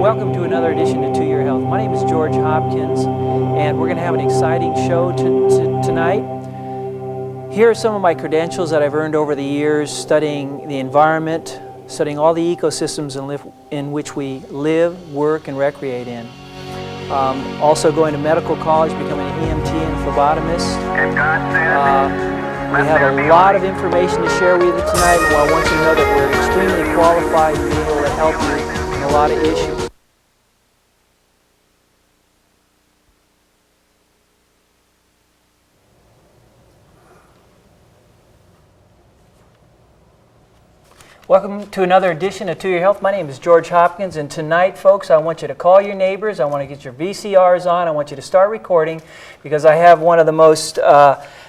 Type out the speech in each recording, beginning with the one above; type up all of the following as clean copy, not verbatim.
Welcome to another edition of To Your Health. My name is George Hopkins, and we're going to have an exciting show tonight. Here are some of my credentials that I've earned over the years studying the environment, studying all the ecosystems in which we live, work, and recreate in. Also going to medical college, becoming an EMT and phlebotomist. We have a lot of information to share with you tonight, and I want you to know that we're extremely qualified to be able to help you in a lot of issues. Welcome to another edition of To Your Health. My name is George Hopkins, and tonight, folks, I want you to call your neighbors. I want to get your VCRs on. I want you to start recording because I have one of the most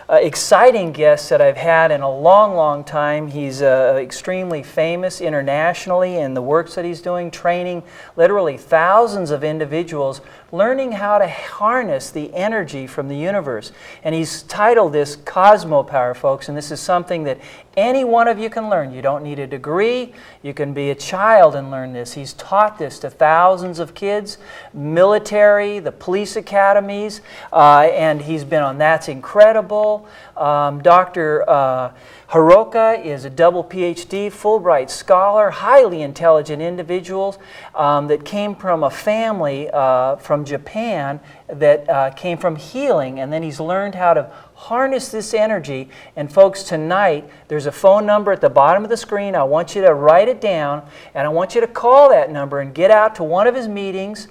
exciting guests that I've had in a long, long time. He's extremely famous internationally in the works that he's doing, training literally thousands of individuals, learning how to harness the energy from the universe. And he's titled this Cosmopowerm, folks, and this is something that any one of you can learn. You don't need a degree. You can be a child and learn this. He's taught this to thousands of kids, military, the police academies, and he's been on That's Incredible. Dr. Hiraoka is a double PhD, Fulbright scholar, highly intelligent individual that came from a family from Japan that came from healing, and then he's learned how to harness this energy. And folks, tonight there's a phone number at the bottom of the screen. I want you to write it down, and I want you to call that number and get out to one of his meetings.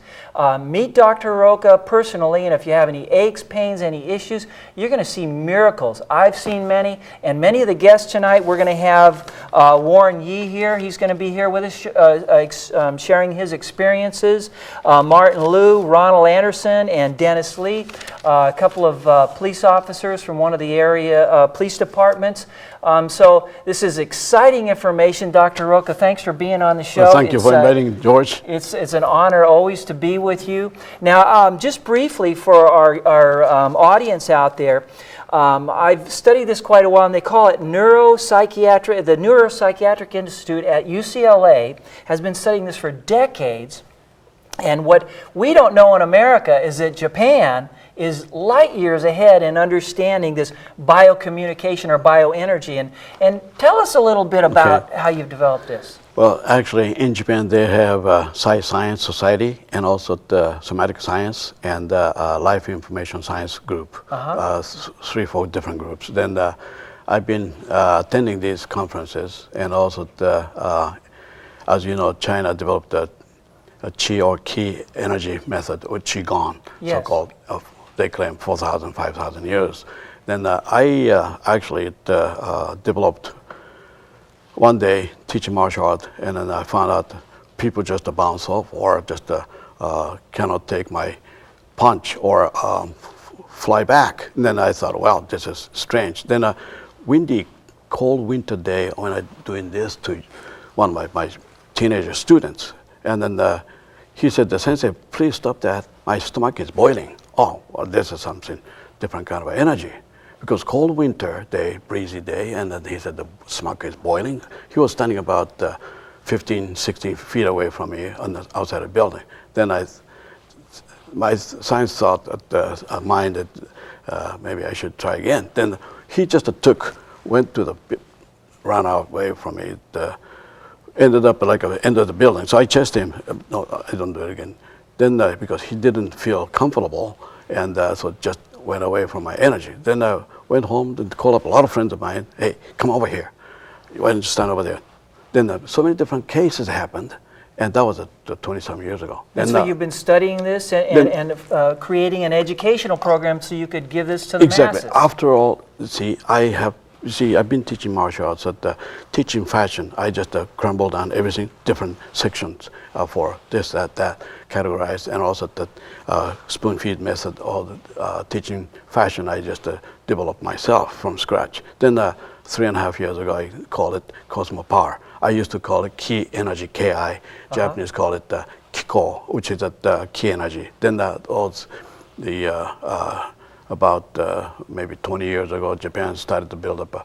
Meet Dr. Hiraoka personally, and if you have any aches, pains, any issues, you're going to see miracles. I've seen many, and many of the guests tonight, we're going to have Warren Yee here. He's going to be here with us sharing his experiences. Martin Liu, Ronald Anderson, and Dennis Lee, a couple of police officers from one of the area police departments. So this is exciting information. Dr. Hiraoka, thanks for being on the show. Well, thank you for inviting George. It's an honor always to be with you. Now, just briefly for our audience out there, I've studied this quite a while, and they call it neuropsychiatric. The Neuropsychiatric Institute at UCLA has been studying this for decades. And what we don't know in America is that Japan is light years ahead in understanding this biocommunication or bioenergy. And tell us a little bit about how you've developed this. Well, actually, in Japan, they have Science Society and also the Somatic Science and Life Information Science group, 3-4 different groups. Then I've been attending these conferences, and also, as you know, China developed a Qi or Qi energy method, or Qigong, so-called. They claim 4,000, 5,000 years. Then I actually developed one day teaching martial art, and then I found out people just bounce off or just cannot take my punch or fly back. And then I thought, well, this is strange. Then a windy, cold winter day when I'm doing this to one of my teenager students, and then he said, "The sensei, please stop that. My stomach is boiling." Oh, well, this is something different kind of energy. Because cold winter day, breezy day, and then he said the stomach is boiling. He was standing about 15, 16 feet away from me on the outside of the building. Then my science thought at mind that maybe I should try again. Then he just went to ran away from me, ended up like at the end of the building. So I chased him. No, I don't do it again. Then because he didn't feel comfortable, and so just went away from my energy. Then I went home and called up a lot of friends of mine. Hey, come over here. Why don't you stand over there? Then so many different cases happened, and that was 20-some years ago. And so you've been studying this and creating an educational program so you could give this to the masses. After all, I've been teaching martial arts at teaching fashion. I just crumbled down everything, different sections for this, that, categorized, and also the spoon feed method, all the teaching fashion I just developed myself from scratch. Then 3.5 years ago, I called it Cosmopowerm. I used to call it Ki Energy, Ki. Japanese call it Kiko, which is Ki Energy. Then about maybe 20 years ago, Japan started to build up a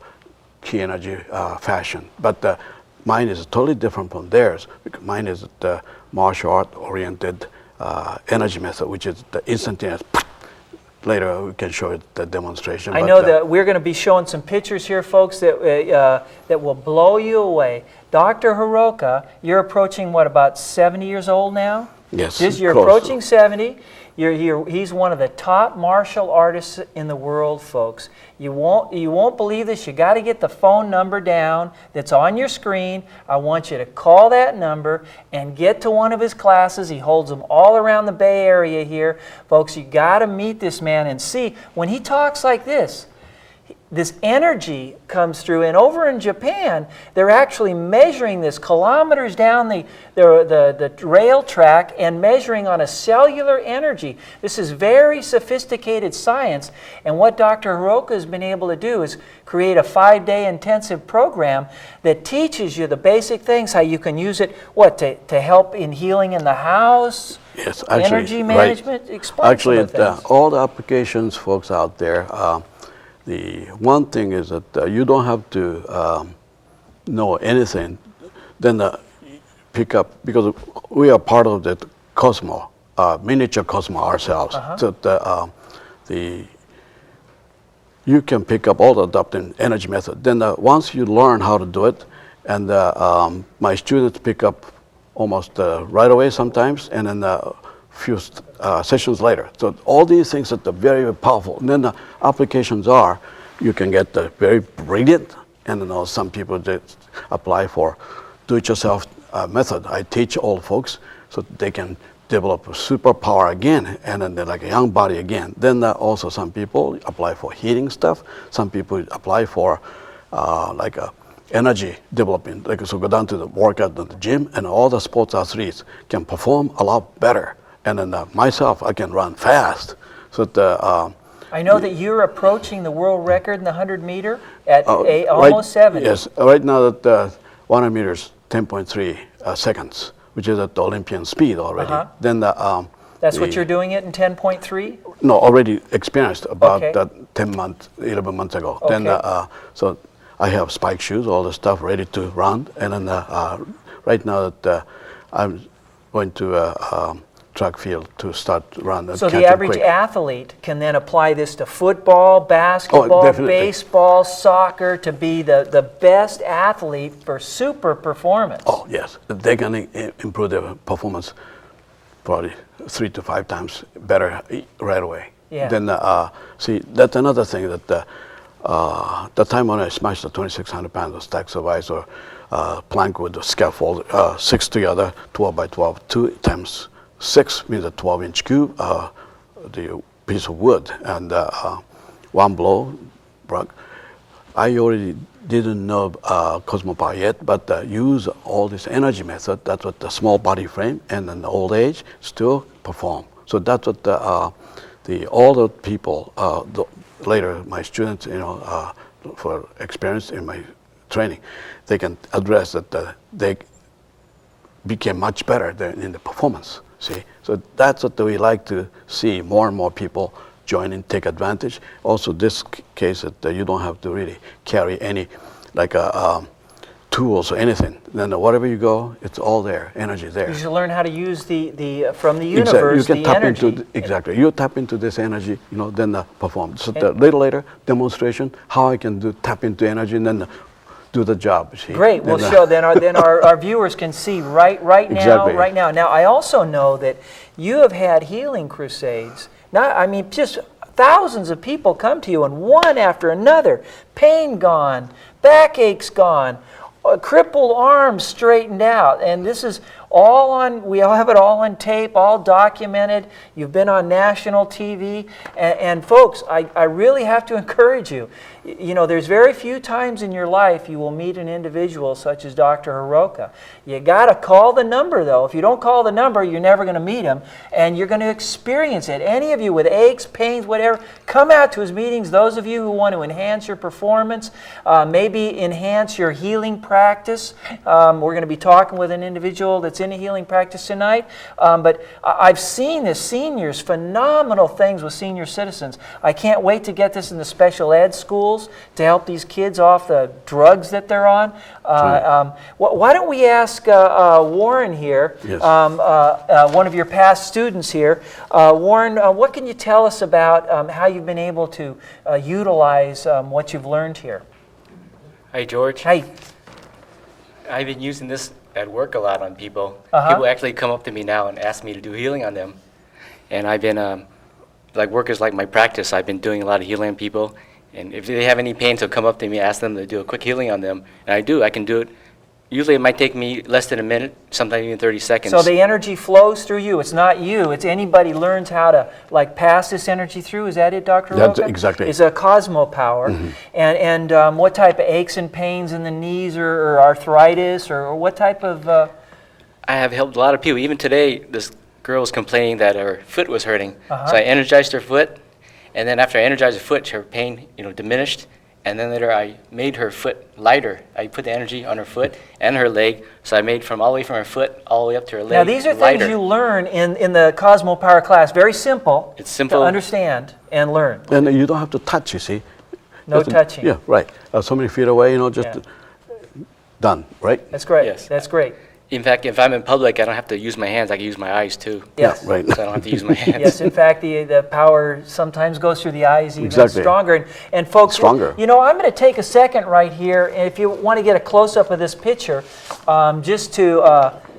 key energy fashion. But mine is totally different from theirs, because mine is the martial art oriented energy method, which is the instantaneous. Later we can show it the demonstration. I know that we're going to be showing some pictures here, folks, that that will blow you away. Dr. Hiraoka, you're approaching what, about 70 years old now? Yes. You're close. approaching 70. He's one of the top martial artists in the world, folks. You won't believe this. You got to get the phone number down that's on your screen. I want you to call that number and get to one of his classes. He holds them all around the Bay Area here. Folks, you got to meet this man and see when he talks like this. This energy comes through, and over in Japan, they're actually measuring this kilometers down the rail track and measuring on a cellular energy. This is very sophisticated science, and what Dr. Hiraoka has been able to do is create a 5-day intensive program that teaches you the basic things, how you can use it, to help in healing in the house, yes, actually, energy management. Right. Explain actually, some of the things. all the applications, folks out there, the one thing is that you don't have to know anything, then pick up, because we are part of the Cosmo, miniature Cosmo ourselves. So you can pick up all the adaptive energy method. Then once you learn how to do it, and my students pick up almost right away sometimes, and then few sessions later. So all these things that are very, very powerful. And then the applications are, you can get the very brilliant, and then some people that apply for do-it-yourself method. I teach all folks so they can develop a superpower again, and then they're like a young body again. Then also some people apply for healing stuff. Some people apply for like a energy development. Like, so go down to the workout at the gym, and all the sports athletes can perform a lot better. And then myself, I can run fast. So I know that you're approaching the world record in the 100-meter at almost 70. Yes, right now that 100 meters, 10.3 seconds, which is at the Olympian speed already. Then that's what you're doing it in 10.3? No, already experienced about Okay. 11 months ago. Okay. Then so I have spike shoes, all the stuff ready to run. And then right now that I'm going to track field to start run. So the average athlete can then apply this to football, basketball, baseball, soccer, to be the best athlete for super performance. Oh, yes. They can improve their performance probably 3 to 5 times better right away. Yeah. Then, see, that's another thing that the time when I smashed the 2,600 pounds of stack survives or plank with the scaffold, 6 together, 12 by 12, 2 times 6 means a 12-inch cube, the piece of wood, and one blow broke. I already didn't know Cosmopowerm yet, but use all this energy method. That's what the small body frame and then the old age still perform. So that's what the older people, later my students, for experience in my training, they can address that they became much better than in the performance. See, so that's what we like to see, more and more people join in, take advantage. Also, this case that you don't have to really carry any like tools or anything. Then wherever you go, it's all there, energy there. You should learn how to use from the universe, you can tap energy. into exactly. You tap into this energy, then perform. So a little later, demonstration how I can tap into energy and then do the job. See? Great. We'll show then our viewers can see right now. Exactly. Right now. Now I also know that you have had healing crusades. Just thousands of people come to you, and one after another, pain gone, backaches gone, crippled arms straightened out, and this is all on. We all have it all on tape, all documented. You've been on national TV, and folks, I really have to encourage you. There's very few times in your life you will meet an individual such as Dr. Hiraoka. You got to call the number, though. If you don't call the number, you're never going to meet him, and you're going to experience it. Any of you with aches, pains, whatever, come out to his meetings. Those of you who want to enhance your performance, maybe enhance your healing practice. We're going to be talking with an individual that's that's in a healing practice tonight. But I've seen this, seniors, phenomenal things with senior citizens. I can't wait to get this in the special ed schools to help these kids off the drugs that they're on. Why don't we ask Warren here, Yes. one of your past students here. Warren, what can you tell us about how you've been able to utilize what you've learned here? Hi, George. Hi. I've been using this at work a lot on people. Uh-huh. People actually come up to me now and ask me to do healing on them. And I've been, like work is like my practice. I've been doing a lot of healing on people. And if they have any pain, they'll come up to me, ask them to do a quick healing on them. And I do. I can do it. Usually it might take me less than a minute, sometimes even 30 seconds. So the energy flows through you. It's not you. It's anybody learns how to like pass this energy through. Is that it, Dr. That's Hiraoka? exactly. It's a Cosmopower. And what type of aches and pains in the knees or arthritis or what type of... I have helped a lot of people. Even today, this girl was complaining that her foot was hurting. Uh-huh. So I energized her foot. And then after I energized her foot, her pain, diminished. And then later I made her foot lighter. I put the energy on her foot and her leg. So I made from all the way from her foot all the way up to her leg. Now these are lighter. things you learn in the Cosmopower class. Very simple. It's simple to understand and learn. And you don't have to touch, you see. No Just- touching. Yeah, right. So many feet away, just done, right? That's great. Yes. That's great. In fact, if I'm in public, I don't have to use my hands. I can use my eyes too. Yes. Yeah, right. So I don't have to use my hands. Yes, in fact, the power sometimes goes through the eyes even Exactly. stronger. And folks, Stronger. I'm going to take a second right here, and if you want to get a close-up of this picture, just to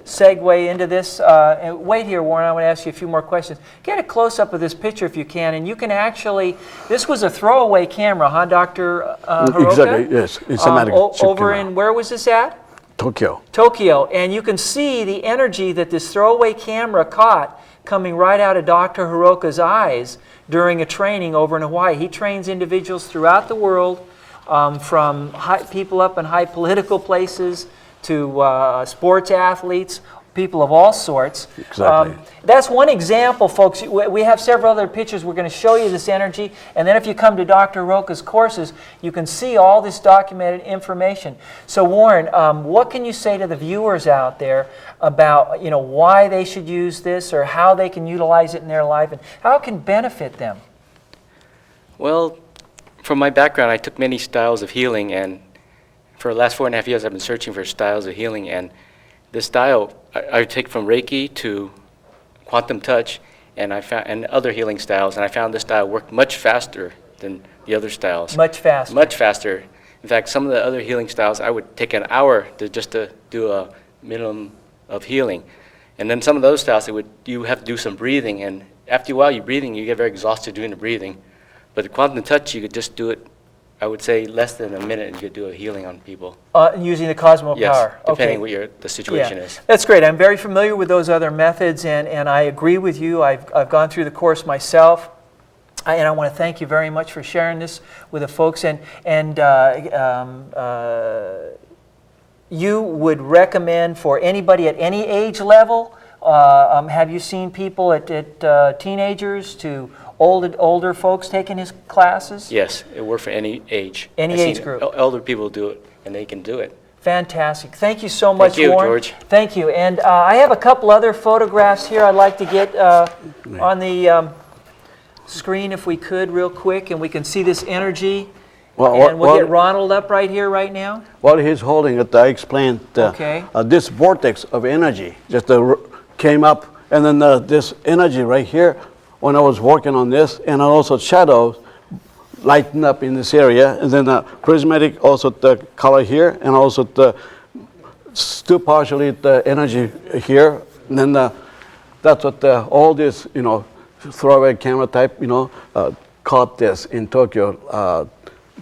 segue into this. And wait here, Warren, I want to ask you a few more questions. Get a close-up of this picture if you can, and you can actually, this was a throwaway camera, huh, Dr. Hiraoka? Exactly, yes. It's somatic chip over camera. in, where was this at? Tokyo. Tokyo, and you can see the energy that this throwaway camera caught coming right out of Dr. Hiraoka's eyes during a training over in Hawaii. He trains individuals throughout the world, from people up in high political places to sports athletes, people of all sorts. Exactly. That's one example, folks. We have several other pictures. We're going to show you this energy, and then if you come to Dr. Hiraoka's courses, you can see all this documented information. So Warren, what can you say to the viewers out there about why they should use this or how they can utilize it in their life and how it can benefit them? Well, from my background, I took many styles of healing, and for the last 4.5 years, I've been searching for styles of healing. And this style, I take from Reiki to quantum touch, and I found and other healing styles, and I found this style worked much faster than the other styles. Much faster. Much faster. In fact, some of the other healing styles, I would take an hour to do a minimum of healing, and then some of those styles, you have to do some breathing, and after a while, you're breathing, you get very exhausted doing the breathing. But the quantum touch, you could just do it, I would say, less than a minute, and you could do a healing on people. Using the Cosmopower. Yes, depending Okay. what the situation is. That's great. I'm very familiar with those other methods, and I agree with you. I've gone through the course myself, and I want to thank you very much for sharing this with the folks. And you would recommend for anybody at any age level? Have you seen people at teenagers to older folks taking his classes? Yes, it works for any age. Any I've seen age group. Elder people do it, and they can do it. Fantastic. Thank you so much, Thank you, Warren. George. Thank you. And I have a couple other photographs here I'd like to get on the screen if we could real quick, and we can see this energy. And we'll get Ronald up right here right now. While he's holding it, I explained Okay. This vortex of energy just came up, and then this energy right here, when I was working on this, and also shadows lighten up in this area, and then prismatic, also the color here, and also the still partially the energy here, and then that's what all this throwaway camera type caught this in Tokyo.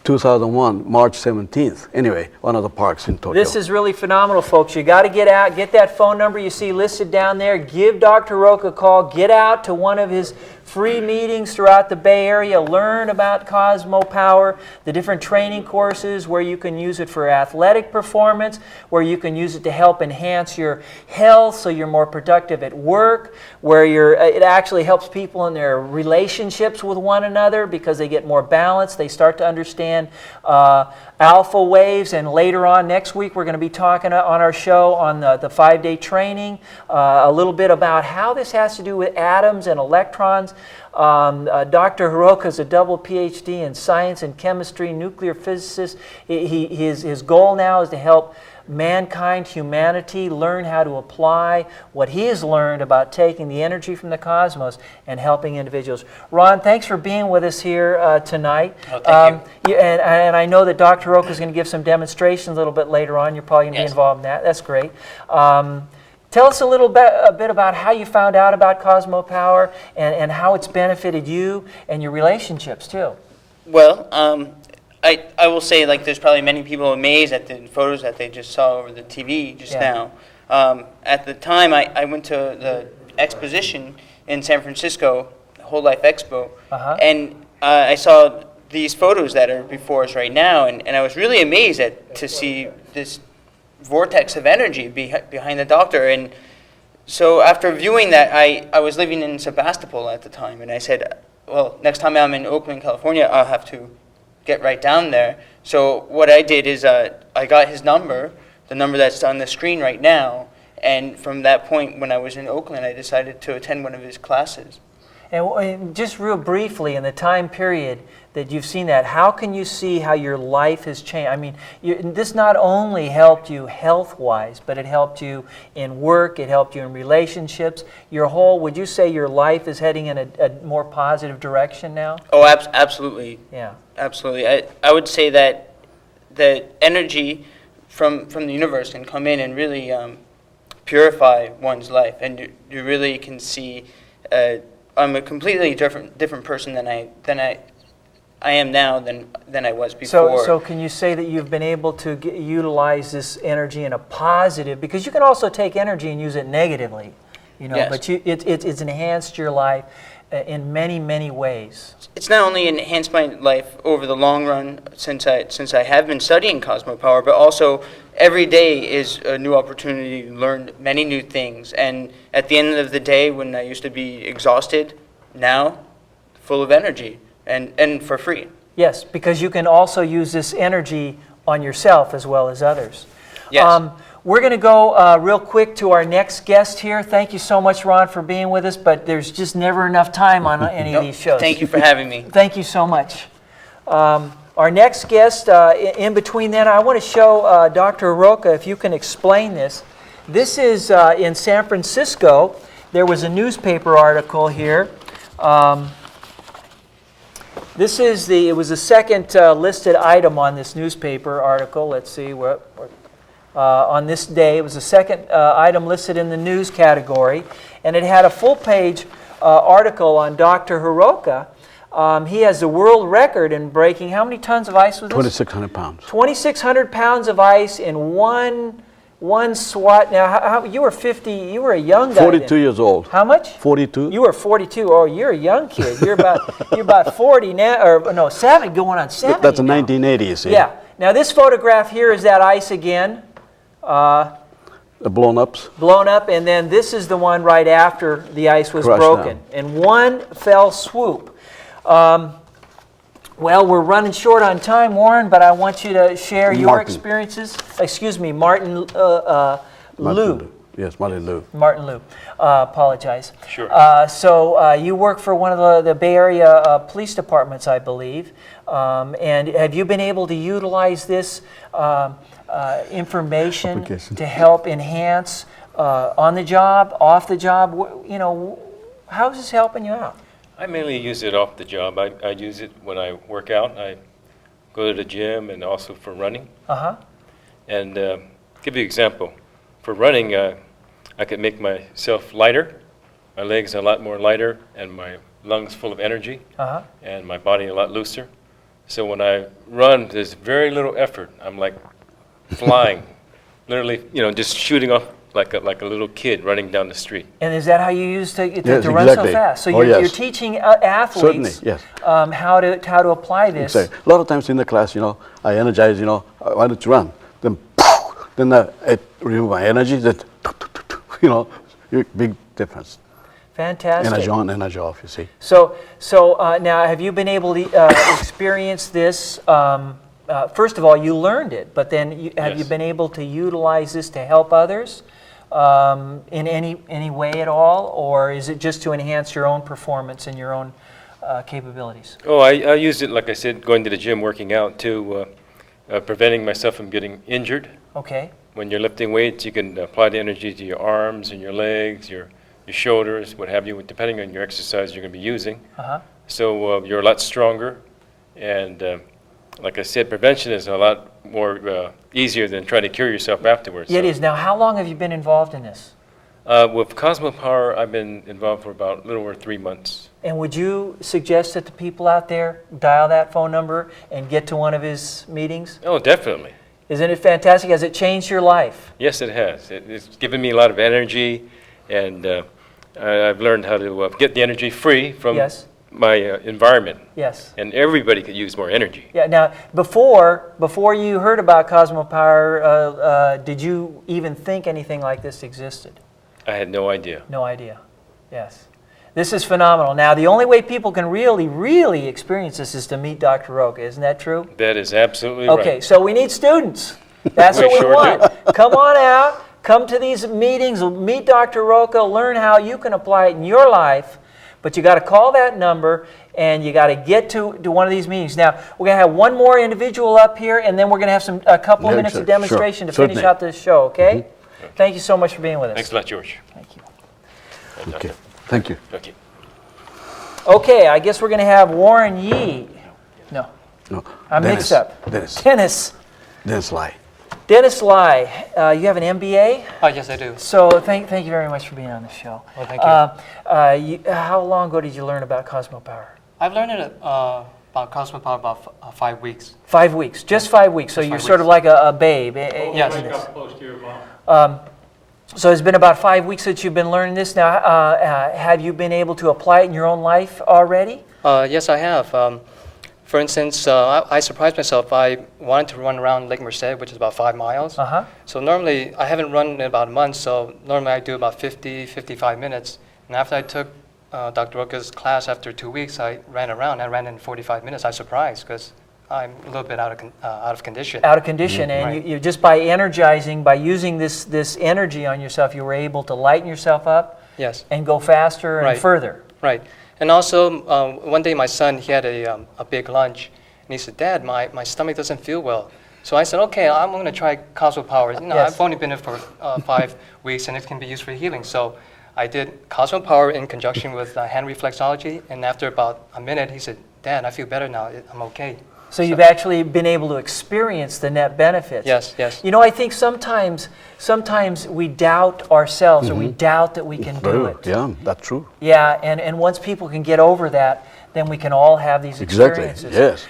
2001, March 17th. Anyway, one of the parks in Tokyo. This is really phenomenal, folks. You got to get out, get that phone number you see listed down there. Give Dr. Hiraoka a call. Get out to one of his free meetings throughout the Bay Area. Learn about Cosmopower, the different training courses where you can use it for athletic performance, where you can use it to help enhance your health so you're more productive at work, where it actually helps people in their relationships with one another because they get more balance. They start to understand alpha waves, and later on next week we're going to be talking on our show on the 5-day training a little bit about how this has to do with atoms and electrons. Dr. Hiraoka is a double PhD in science and chemistry, nuclear physicist. His goal now is to help mankind, humanity, learn how to apply what he has learned about taking the energy from the cosmos and helping individuals. Ron, thanks for being with us here tonight. Oh, thank you. And I know that Dr. Hiraoka is going to give some demonstrations a little bit later on. You're probably going to be involved in that. That's great. Tell us a bit about how you found out about Cosmopower and how it's benefited you and your relationships too. Well, I will say, like, there's probably many people amazed at the photos that they just saw over the TV just now. At the time, I went to the exposition in San Francisco, Whole Life Expo, and I saw these photos that are before us right now, and I was really amazed to see this vortex of energy behind the doctor. And so after viewing that, I was living in Sebastopol at the time, and I said, well, next time I'm in Oakland, California, I'll have to get right down there. So what I did is I got his number, the number that's on the screen right now, and from that point when I was in Oakland, I decided to attend one of his classes. And just real briefly, in the time period that you've seen that, how can you see how your life has changed? I mean, this not only helped you health-wise, but it helped you in work, it helped you in relationships. Would you say your life is heading in a more positive direction now? Oh, absolutely. Yeah. Absolutely. I would say that the energy from the universe can come in and really purify one's life, and you really can see I'm a completely different person than I am now than I was before. So can you say that you've been able to utilize this energy in a positive, because you can also take energy and use it negatively, Yes. but it's enhanced your life in many, many ways. It's not only enhanced my life over the long run since I have been studying Cosmopower, but also every day is a new opportunity to learn many new things. And at the end of the day, when I used to be exhausted, now full of energy and for free. Yes, because you can also use this energy on yourself as well as others. Yes. We're going to go real quick to our next guest here. Thank you so much, Ron, for being with us, but there's just never enough time on any of these shows. Thank you for having me. Thank you so much. Our next guest, in between then, I want to show Dr. Hiraoka, if you can explain this. This is in San Francisco. There was a newspaper article here. It was the second listed item on this newspaper article. Let's see, on this day, it was the second item listed in the news category, and it had a full-page article on Dr. Hiraoka. He has the world record in breaking, how many tons of ice was this? 2,600 pounds. 2,600 pounds of ice in one swat. Now, you were a young guy 42 then. years old. How much? 42. You were 42. Oh, you're a young kid. You're about 40 now, or no, 7, going on 70 That's the now. 1980s. Yeah. Now, this photograph here is that ice again. The blown-ups. Blown up, and then this is the one right after the ice was Crushed broken. down. In one fell swoop. Well, we're running short on time, Warren, but I want you to share your Martin. experiences. Excuse me, Martin Liu. Yes, Martin Liu. Martin Liu. Apologize. Sure. So you work for one of the Bay Area police departments, I believe. And have you been able to utilize this information Application. to help enhance on the job, off the job? How is this helping you out? I mainly use it off the job. I use it when I work out. I go to the gym and also for running. Uh-huh. And give you an example. For running, I could make myself lighter. My legs are a lot more lighter and my lungs full of energy Uh-huh. and my body a lot looser. So when I run, there's very little effort. I'm like flying, literally, just shooting off like a little kid running down the street. And is that how you used to Yes, run so exactly. fast? So Oh, you're yes. teaching athletes Certainly, yes. how to apply this. Exactly. A lot of times in the class, I energize, I wanted to run. Then, then it remove my energy. That, big difference. Fantastic. Energy on, energy off, you see. So now, have you been able to experience this? First of all, you learned it, but then have you Yes. been able to utilize this to help others in any way at all, or is it just to enhance your own performance and your own capabilities? Oh, I used it, like I said, going to the gym, working out, to preventing myself from getting injured. Okay. When you're lifting weights, you can apply the energy to your arms and your legs, your shoulders, what have you, depending on your exercise you're going to be using. Uh-huh. So you're a lot stronger, and like I said, prevention is a lot more easier than trying to cure yourself afterwards. Yeah, it So, is. Now, how long have you been involved in this? with Cosmopower, I've been involved for about a little over 3 months. And would you suggest that the people out there dial that phone number and get to one of his meetings? Oh, definitely. Isn't it fantastic? Has it changed your life? Yes, it has. It's given me a lot of energy, and I've learned how to get the energy free from Yes. my environment. Yes. And everybody could use more energy. Yeah. Now, before you heard about Cosmopower, did you even think anything like this existed? I had no idea. No idea. Yes. This is phenomenal. Now, the only way people can really experience this is to meet Dr. Hiraoka. Isn't that true? That is absolutely Okay, right. so we need students. That's We what we sure want. Come on out, come to these meetings, meet Dr. Hiraoka, learn how you can apply it in your life. But you got to call that number and you got to get to one of these meetings. Now, we're going to have one more individual up here, and then we're going to have a couple of Yeah, minutes sure, of demonstration to sure. finish Certainly. out this show, okay? Thank you so much for being with us. Thanks a lot, George. Thank you. Okay. Thank you. Okay. Okay, I guess we're going to have Warren Yee. No, No. I'm mixed up. Dennis Lai. Dennis Lai, you have an MBA? Yes, I do. So thank you very much for being on the show. Well, thank you. How long ago did you learn about Cosmopower? I've learned it about Cosmopower about 5 weeks. 5 weeks, just 5 weeks. So Just you're 5 sort of weeks. like a babe. Yes. in this. So it's been about 5 weeks that you've been learning this. Now, have you been able to apply it in your own life already? Yes, I have. For instance, I surprised myself. I wanted to run around Lake Merced, which is about 5 miles. Uh-huh. So normally, I haven't run in about a month, so normally I do about 55 minutes. And after I took Dr. Hiraoka's class after 2 weeks, I ran around. I ran in 45 minutes. I was surprised because I'm a little bit out of condition. Out of condition, and Right. you just by energizing, by using this energy on yourself, you were able to lighten yourself up Yes. and go faster and Right. further. Right. And also, one day my son, he had a big lunch, and he said, "Dad, my stomach doesn't feel well." So I said, "Okay, I'm going to try Cosmopower. Yes. I've only been in it for 5 weeks, and it can be used for healing." So I did Cosmopower in conjunction with hand reflexology, and after about a minute, he said, "Dad, I feel better now. I'm okay." So you've actually been able to experience the net benefits. Yes, yes. You know, I think sometimes we doubt ourselves or we doubt that we can do it. Yeah, that's true. Yeah, and once people can get over that, then we can all have these Exactly. experiences. Yes.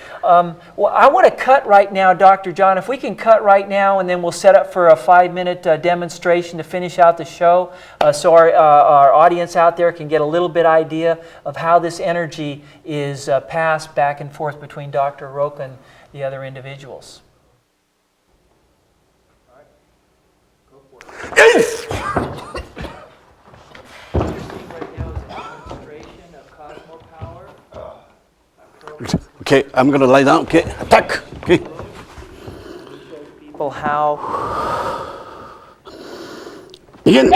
Well, I want to cut right now, Dr. John. If we can cut right now, and then we'll set up for a 5-minute demonstration to finish out the show, so our audience out there can get a little bit idea of how this energy is passed back and forth between Dr. Hiraoka and the other individuals. Okay, I'm going to lie down. Okay, attack. Okay. People how Begin.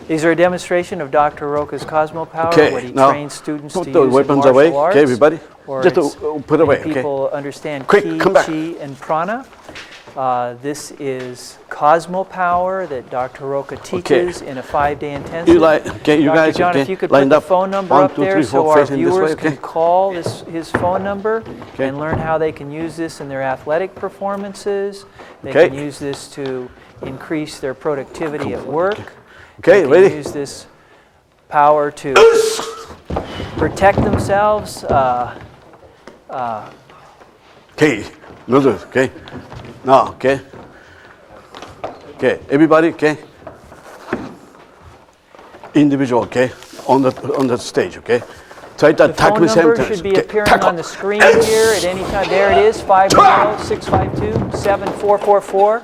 these are a demonstration of Dr. Hiraoka's Cosmopower, Okay, what he now trains students put to the use weapons in away. martial arts. Okay, everybody. or Just it's- put away. many Okay. people understand Quick, Ki, come back. Chi, and Prana. This is Cosmopower that Dr. Hiraoka teaches in a 5-day intensive. You okay, you Dr. guys, John, okay, if you could lined put the up. phone number 1, up 2, there 3, so 4, our facing this way, viewers okay. can call his phone number Okay. and learn how they can use this in their athletic performances. They Okay. can use this to increase their productivity at work. Okay, They can ready? use this power to protect themselves. Okay, No, okay. Now, okay. Okay, everybody, okay. Individual, okay. On the stage, okay. Try to The attack phone the same number time. should be Okay, appearing tackle. on the screen here at any time. There it is, 510-652-7444.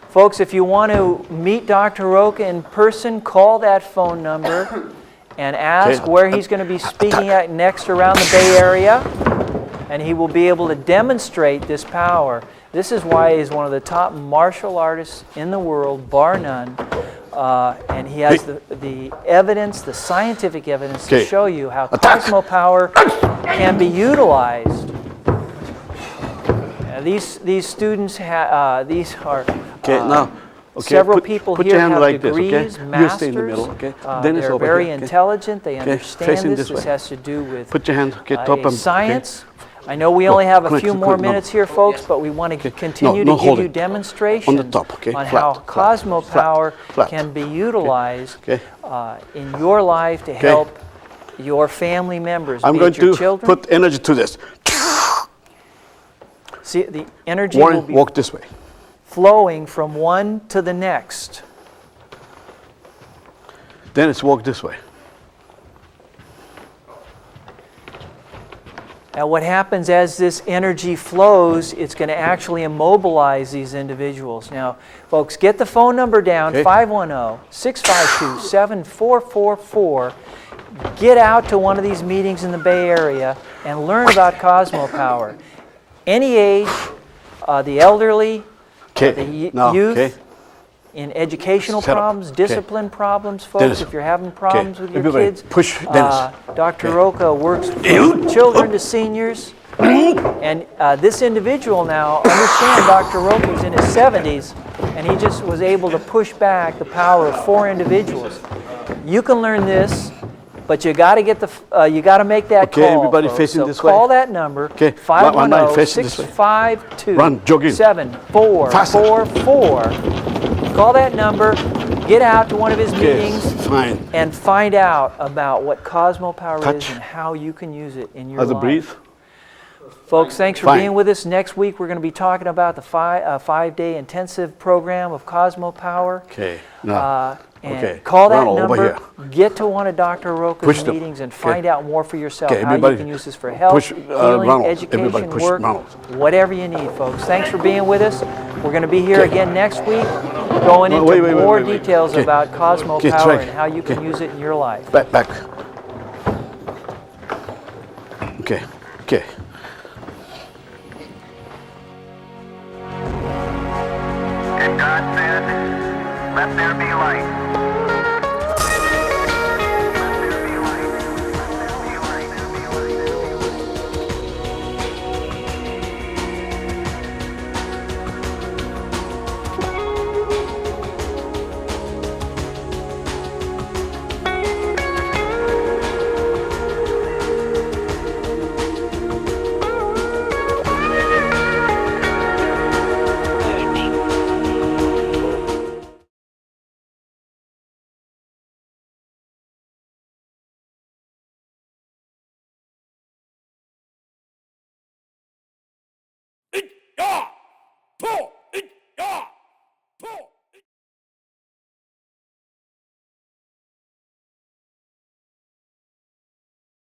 Folks, if you want to meet Dr. Roca in person, call that phone number and ask Okay. where he's going to be speaking at next around the Bay Area, and he will be able to demonstrate this power. This is why he's one of the top martial artists in the world, bar none. And he has the evidence, the scientific evidence to Okay. show you how Attack. Cosmopower can be utilized. These students, these are Okay, now. Okay, several people put here your hand have like degrees, this, okay? masters. You stay in the middle, okay? Then it's They're over very here, okay? intelligent. They Okay, understand facing this. this This way. has to do with Put your hand, okay, top and science. I know we only have a few Quick, more quick, no. minutes here, folks, but we want to continue No, to give hold you it. demonstrations On the top, okay? on Flat, how flat, Cosmopower flat. can be utilized Okay. in your life to help your family members, I'm be going it your to children. put energy to this. See, the energy will Warren, be walk this way. flowing from one to the next. Then it's walk this way. Now what happens as this energy flows, it's going to actually immobilize these individuals. Now, folks, get the phone number down, Okay. 510-652-7444. Get out to one of these meetings in the Bay Area and learn about Cosmopower. Any age, the elderly, Okay. the Now, youth, okay. in educational Set up. problems, Okay. discipline problems, folks, Dennis. if you're having problems with your Everybody, kids. push Dennis. Dr. Okay. Roca works from children to seniors. And this individual now, understand Dr. Roca is in his 70s, and he just was able to push back the power of 4 individuals. You can learn this, but you got to get you got to make that Okay, call. everybody folks. facing so this way. call that number, Okay, one eye facing this way. 510-652-7444. Run, jog in. Call that number, get out to one of his Okay, meetings, fine. and find out about what Cosmopower is Touch. and how you can use it in your How to life. breathe. Folks, thanks for Fine. being with us. Next week, we're going to be talking about the 5-day intensive program of Cosmopower. Okay, now. And Okay, call that run over number, here. get to one of Dr. Roca's Push them. meetings, and Okay. find out more for yourself Okay, how you everybody can use this for health, push, healing, Ronald. education, Everybody push work, Ronald. whatever you need, folks. Thanks for being with us. We're going to be here Okay. again next week, going No, into wait, more wait. details Okay. about Cosmopower try. and how you can Okay. use it in your life. Back, back. Okay, okay. And God said, let there be